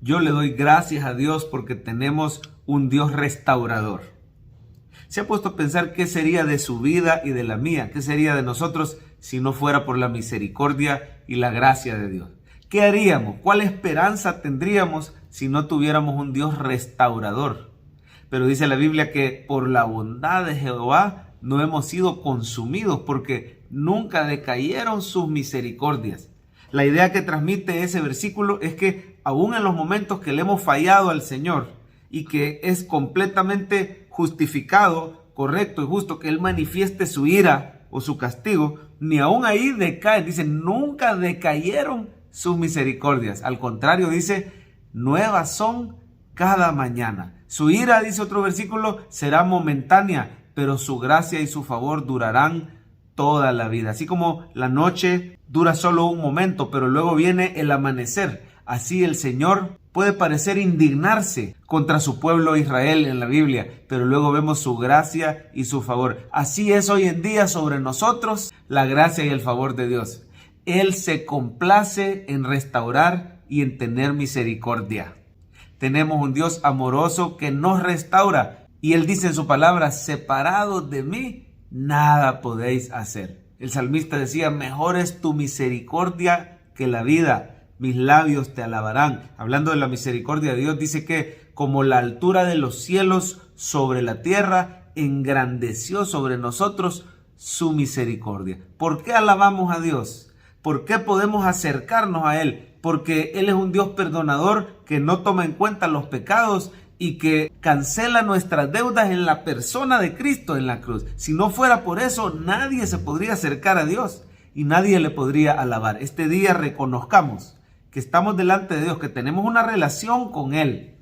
Yo le doy gracias a Dios porque tenemos un Dios restaurador. ¿Se ha puesto a pensar qué sería de su vida y de la mía? ¿Qué sería de nosotros si no fuera por la misericordia y la gracia de Dios? ¿Qué haríamos? ¿Cuál esperanza tendríamos si no tuviéramos un Dios restaurador? Pero dice la Biblia que por la bondad de Jehová no hemos sido consumidos porque nunca decayeron sus misericordias. La idea que transmite ese versículo es que aún en los momentos que le hemos fallado al Señor y que es completamente justificado, correcto y justo que Él manifieste su ira o su castigo, ni aún ahí decae. Dice, nunca decayeron sus misericordias. Al contrario, dice, nuevas son cada mañana. Su ira, dice otro versículo, será momentánea, pero su gracia y su favor durarán toda la vida. Así como la noche dura solo un momento, pero luego viene el amanecer. Así el Señor puede parecer indignarse contra su pueblo Israel en la Biblia, pero luego vemos su gracia y su favor. Así es hoy en día sobre nosotros la gracia y el favor de Dios. Él se complace en restaurar y en tener misericordia. Tenemos un Dios amoroso que nos restaura y Él dice en su palabra, separados de mí, nada podéis hacer. El salmista decía, mejor es tu misericordia que la vida, mis labios te alabarán. Hablando de la misericordia de Dios, dice que como la altura de los cielos sobre la tierra, engrandeció sobre nosotros su misericordia. ¿Por qué alabamos a Dios? ¿Por qué podemos acercarnos a Él? Porque Él es un Dios perdonador que no toma en cuenta los pecados y que cancela nuestras deudas en la persona de Cristo en la cruz. Si no fuera por eso, nadie se podría acercar a Dios y nadie le podría alabar. Este día reconozcamos que estamos delante de Dios, que tenemos una relación con Él,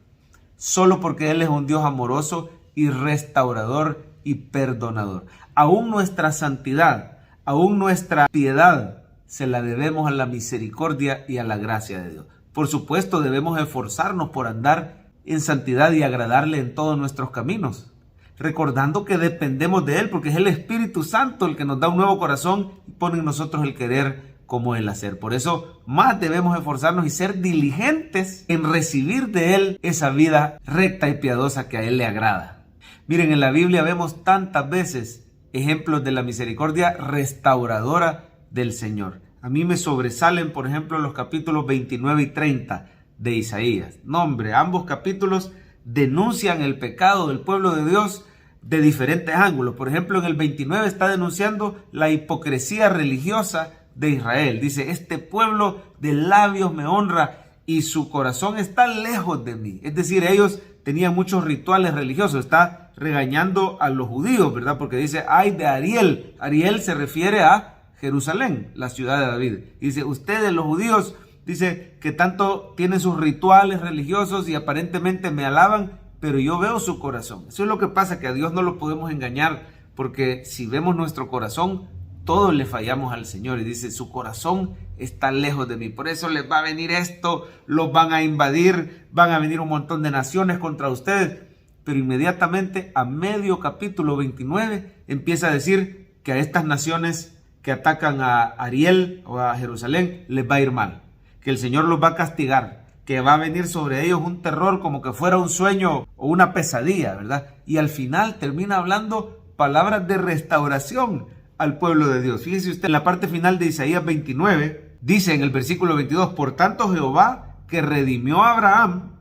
solo porque Él es un Dios amoroso y restaurador y perdonador. Aún nuestra santidad, aún nuestra piedad, se la debemos a la misericordia y a la gracia de Dios. Por supuesto, debemos esforzarnos por andar en santidad y agradarle en todos nuestros caminos, recordando que dependemos de Él, porque es el Espíritu Santo el que nos da un nuevo corazón y pone en nosotros el querer como el hacer. Por eso, más debemos esforzarnos y ser diligentes en recibir de Él esa vida recta y piadosa que a Él le agrada. Miren, en la Biblia vemos tantas veces ejemplos de la misericordia restauradora del Señor. A mí me sobresalen, por ejemplo, los capítulos 29 y 30 de Isaías. No, hombre, ambos capítulos denuncian el pecado del pueblo de Dios de diferentes ángulos. Por ejemplo, en el 29 está denunciando la hipocresía religiosa de Israel. Dice, este pueblo de labios me honra y su corazón está lejos de mí. Es decir, ellos tenían muchos rituales religiosos. Está regañando a los judíos, ¿verdad? Porque dice, ay de Ariel. Ariel se refiere a Jerusalén, la ciudad de David. Dice, ustedes los judíos, dice que tanto tienen sus rituales religiosos y aparentemente me alaban, pero yo veo su corazón. Eso es lo que pasa, que a Dios no lo podemos engañar, porque si vemos nuestro corazón, todos le fallamos al Señor. Y dice, su corazón está lejos de mí. Por eso les va a venir esto, los van a invadir, van a venir un montón de naciones contra ustedes. Pero inmediatamente a medio capítulo 29 empieza a decir que a estas naciones que atacan a Ariel o a Jerusalén les va a ir mal, que el Señor los va a castigar, que va a venir sobre ellos un terror como que fuera un sueño o una pesadilla, ¿verdad? Y al final termina hablando palabras de restauración al pueblo de Dios. Fíjese usted, en la parte final de Isaías 29, dice en el versículo 22, por tanto Jehová que redimió a Abraham,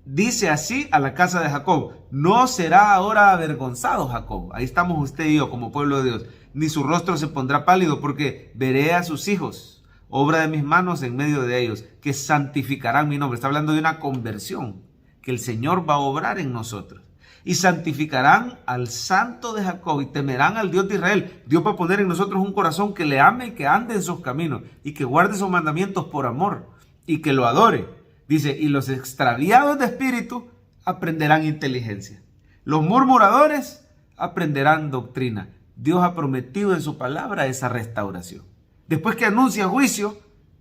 dice así a la casa de Jacob, no será ahora avergonzado Jacob. Ahí estamos usted y yo como pueblo de Dios. Ni su rostro se pondrá pálido, porque veré a sus hijos, obra de mis manos en medio de ellos, que santificarán mi nombre. Está hablando de una conversión que el Señor va a obrar en nosotros. Y santificarán al santo de Jacob y temerán al Dios de Israel. Dios va a poner en nosotros un corazón que le ame y que ande en sus caminos y que guarde sus mandamientos por amor y que lo adore. Dice, y los extraviados de espíritu aprenderán inteligencia. Los murmuradores aprenderán doctrina. Dios ha prometido en su palabra esa restauración. Después que anuncia juicio,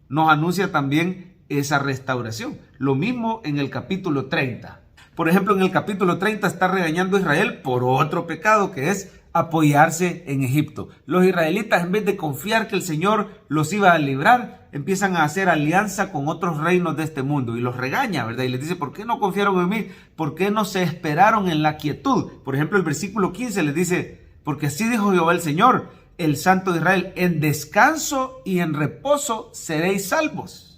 nos anuncia también esa restauración. Lo mismo en el capítulo 30. Por ejemplo, en el capítulo 30 está regañando a Israel por otro pecado, que es apoyarse en Egipto. Los israelitas, en vez de confiar que el Señor los iba a librar, empiezan a hacer alianza con otros reinos de este mundo y los regaña, ¿verdad? Y les dice, ¿por qué no confiaron en mí? ¿Por qué no se esperaron en la quietud? Por ejemplo, el versículo 15 les dice, porque así dijo Jehová el Señor, el Santo de Israel, en descanso y en reposo seréis salvos.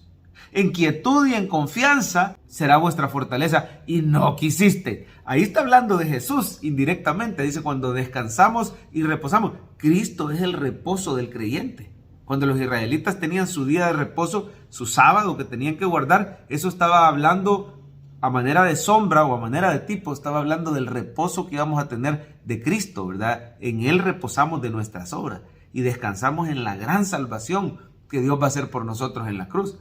En quietud y en confianza será vuestra fortaleza, y no quisiste. Ahí está hablando de Jesús indirectamente. Dice, cuando descansamos y reposamos. Cristo es el reposo del creyente. Cuando los israelitas tenían su día de reposo, su sábado que tenían que guardar, eso estaba hablando a manera de sombra o a manera de tipo, estaba hablando del reposo que íbamos a tener de Cristo, ¿verdad? En Él reposamos de nuestras obras y descansamos en la gran salvación que Dios va a hacer por nosotros en la cruz.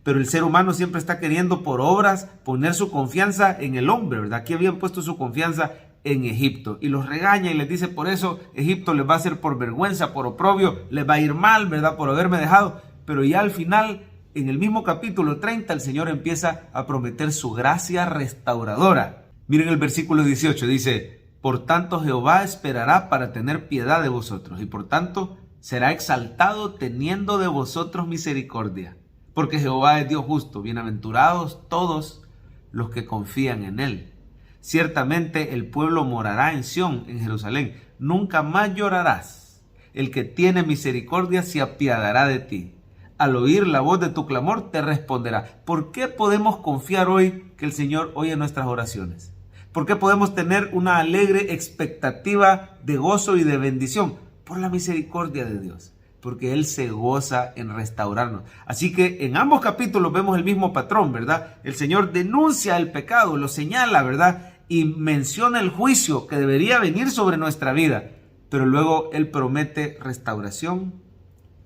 Pero el ser humano siempre está queriendo por obras poner su confianza en el hombre, ¿verdad? Aquí habían puesto su confianza en Egipto y los regaña y les dice, por eso Egipto les va a hacer por vergüenza, por oprobio, les va a ir mal, ¿verdad? Por haberme dejado. Pero ya al final, en el mismo capítulo 30, el Señor empieza a prometer su gracia restauradora. Miren el versículo 18, dice, por tanto Jehová esperará para tener piedad de vosotros y por tanto será exaltado teniendo de vosotros misericordia. Porque Jehová es Dios justo, bienaventurados todos los que confían en Él. Ciertamente el pueblo morará en Sión, en Jerusalén. Nunca más llorarás. El que tiene misericordia se apiadará de ti. Al oír la voz de tu clamor te responderá. ¿Por qué podemos confiar hoy que el Señor oye nuestras oraciones? ¿Por qué podemos tener una alegre expectativa de gozo y de bendición? Por la misericordia de Dios. Porque Él se goza en restaurarnos. Así que en ambos capítulos vemos el mismo patrón, ¿verdad? El Señor denuncia el pecado, lo señala, ¿verdad? Y menciona el juicio que debería venir sobre nuestra vida. Pero luego Él promete restauración,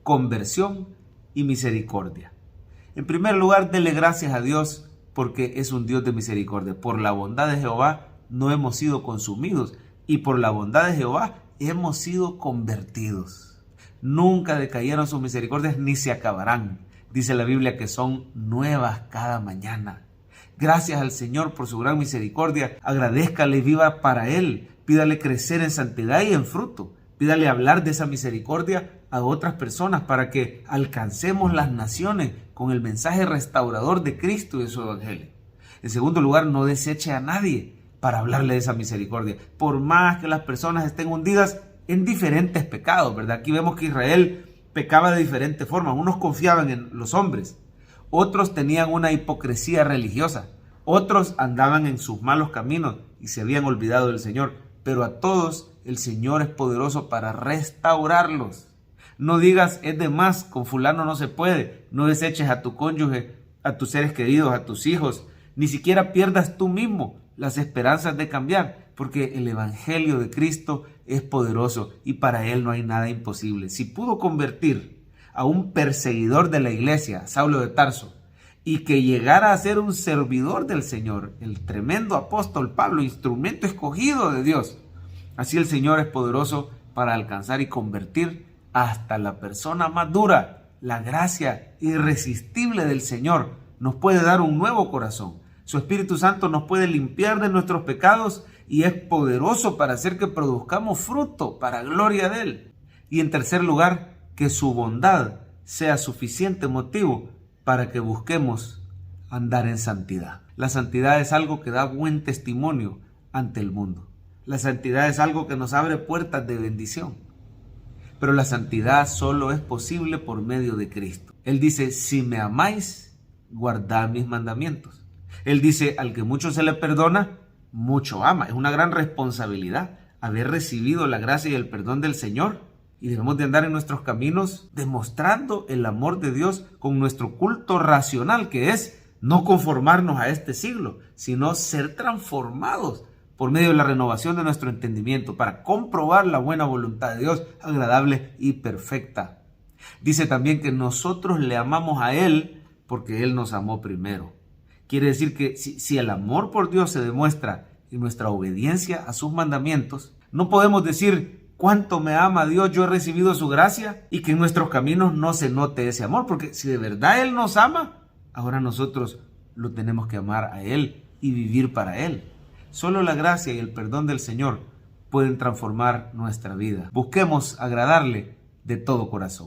conversión y misericordia. En primer lugar, dele gracias a Dios porque es un Dios de misericordia. Por la bondad de Jehová no hemos sido consumidos y por la bondad de Jehová hemos sido convertidos. Nunca decayeron sus misericordias ni se acabarán. Dice la Biblia que son nuevas cada mañana. Gracias al Señor por su gran misericordia. Agradézcale y viva para Él. Pídale crecer en santidad y en fruto. Pídale hablar de esa misericordia a otras personas para que alcancemos las naciones con el mensaje restaurador de Cristo y de su evangelio. En segundo lugar, no deseche a nadie para hablarle de esa misericordia. Por más que las personas estén hundidas en diferentes pecados, ¿verdad? Aquí vemos que Israel pecaba de diferentes formas. Unos confiaban en los hombres, otros tenían una hipocresía religiosa, otros andaban en sus malos caminos y se habían olvidado del Señor. Pero a todos el Señor es poderoso para restaurarlos. No digas, es de más, con fulano no se puede. No deseches a tu cónyuge, a tus seres queridos, a tus hijos. Ni siquiera pierdas tú mismo las esperanzas de cambiar, porque el evangelio de Cristo es poderoso y para Él no hay nada imposible. Si pudo convertir a un perseguidor de la iglesia, Saulo de Tarso, y que llegara a ser un servidor del Señor, el tremendo apóstol Pablo, instrumento escogido de Dios, así el Señor es poderoso para alcanzar y convertir hasta la persona más dura. La gracia irresistible del Señor nos puede dar un nuevo corazón. Su Espíritu Santo nos puede limpiar de nuestros pecados y es poderoso para hacer que produzcamos fruto para gloria de Él. Y en tercer lugar, que su bondad sea suficiente motivo para que busquemos andar en santidad. La santidad es algo que da buen testimonio ante el mundo. La santidad es algo que nos abre puertas de bendición. Pero la santidad solo es posible por medio de Cristo. Él dice, si me amáis, guardad mis mandamientos. Él dice, al que mucho se le perdona, mucho ama. Es una gran responsabilidad haber recibido la gracia y el perdón del Señor. Y debemos de andar en nuestros caminos demostrando el amor de Dios con nuestro culto racional, que es no conformarnos a este siglo, sino ser transformados por medio de la renovación de nuestro entendimiento para comprobar la buena voluntad de Dios, agradable y perfecta. Dice también que nosotros le amamos a Él porque Él nos amó primero. Quiere decir que si el amor por Dios se demuestra en nuestra obediencia a sus mandamientos, no podemos decir cuánto me ama Dios, yo he recibido su gracia y que en nuestros caminos no se note ese amor, porque si de verdad Él nos ama, ahora nosotros lo tenemos que amar a Él y vivir para Él. Solo la gracia y el perdón del Señor pueden transformar nuestra vida. Busquemos agradarle de todo corazón.